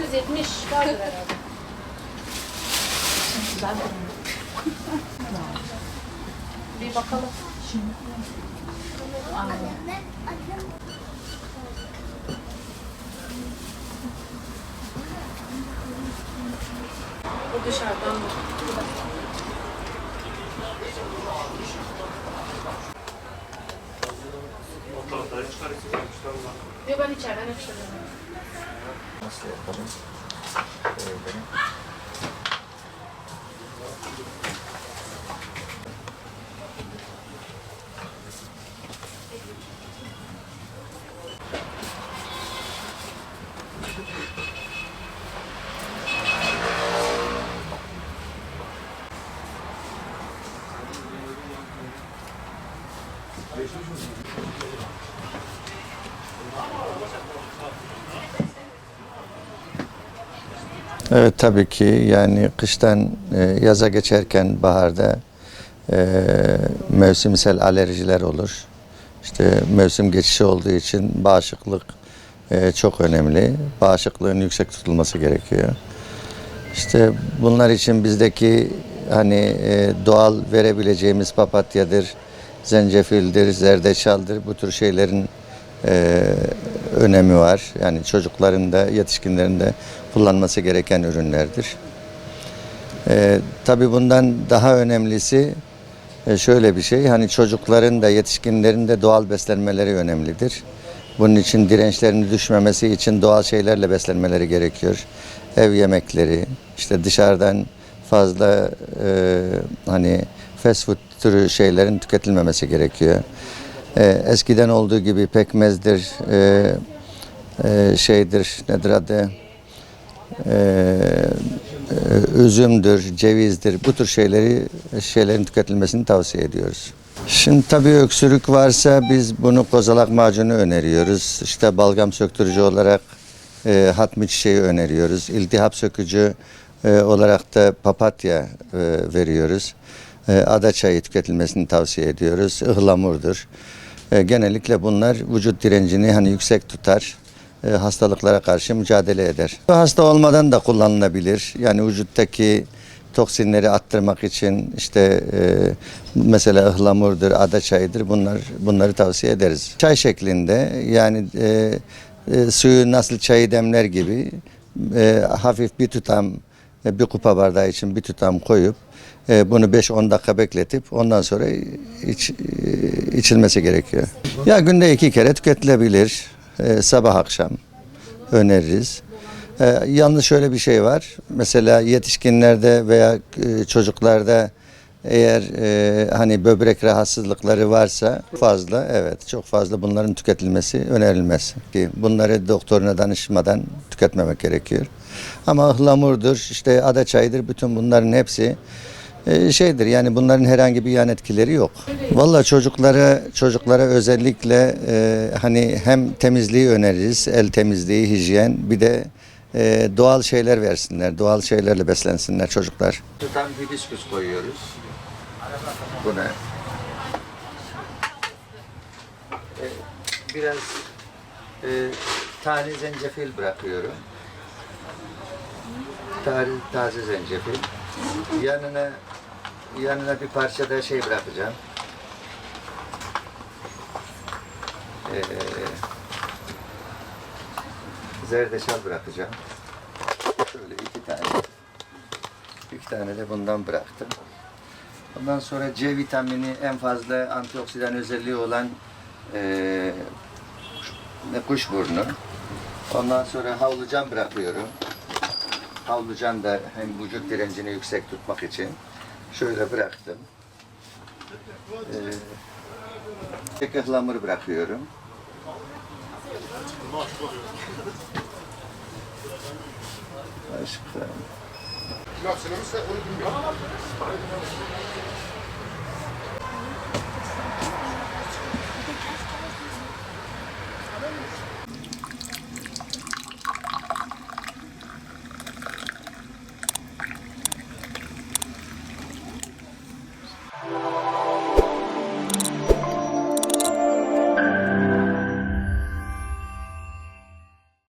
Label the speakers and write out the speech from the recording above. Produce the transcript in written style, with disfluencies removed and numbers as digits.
Speaker 1: 670 vardır herhalde. Bir bakalım. O dışarıdan mı? Yok, ben içeriden yapıştırıyorum.
Speaker 2: Nasıl yapalım? Evet, tabii ki yani kıştan yaza geçerken baharda mevsimsel alerjiler olur. İşte mevsim geçişi olduğu için bağışıklık çok önemli. Bağışıklığın yüksek tutulması gerekiyor. İşte bunlar için bizdeki hani doğal verebileceğimiz papatyadır, zencefildir, zerdeçaldır, bu tür şeylerin önemi var. Yani çocukların da yetişkinlerin de kullanması gereken ürünlerdir. Tabii bundan daha önemlisi şöyle bir şey, hani çocukların da yetişkinlerin de doğal beslenmeleri önemlidir. Bunun için dirençlerinin düşmemesi için doğal şeylerle beslenmeleri gerekiyor. Ev yemekleri, işte dışarıdan fazla hani fast food türü şeylerin tüketilmemesi gerekiyor. Eskiden olduğu gibi pekmezdir, şeydir, nedir adı, üzümdür, cevizdir, bu tür şeylerin tüketilmesini tavsiye ediyoruz. Şimdi tabii öksürük varsa biz bunu kozalak macunu öneriyoruz. İşte balgam söktürücü olarak hatmi çiçeği öneriyoruz. İltihap sökücü olarak da papatya veriyoruz. Ada çayı tüketilmesini tavsiye ediyoruz. Ihlamurdur. Genellikle bunlar vücut direncini hani yüksek tutar. Hastalıklara karşı mücadele eder. Hasta olmadan da kullanılabilir. Yani vücuttaki toksinleri attırmak için işte mesela ıhlamurdur, ada çayıdır, bunları tavsiye ederiz. Çay şeklinde, yani suyu nasıl çayı demler gibi hafif bir tutam, bir kupa bardağı için bir tutam koyup bunu 5-10 dakika bekletip ondan sonra içilmesi gerekiyor. Ya günde 2 kere tüketilebilir. Sabah akşam öneririz. Yalnız şöyle bir şey var. Mesela yetişkinlerde veya çocuklarda eğer hani böbrek rahatsızlıkları varsa fazla, evet, çok fazla bunların tüketilmesi önerilmez. Ki bunları doktoruna danışmadan tüketmemek gerekiyor. Ama ıhlamurdur, işte ada çayıdır, bütün bunların hepsi şeydir, yani bunların herhangi bir yan etkileri yok. Vallahi çocuklara özellikle hani hem temizliği öneririz, el temizliği, hijyen, bir de doğal şeyler versinler, doğal şeylerle beslensinler çocuklar. Tutam hibiskus koyuyoruz buna. Biraz tane zencefil bırakıyorum. Taze zencefil. Yanına bir parça da şey bırakacağım. Zerdeçal bırakacağım. Şöyle 2 tane de bundan bıraktım. Ondan sonra C vitamini, en fazla antioksidan özelliği olan kuşburnu. Ondan sonra havlucan bırakıyorum. Havlucan da hem vücut direncini yüksek tutmak için şöyle bıraktım. Ihlamur bırakıyorum. Başka.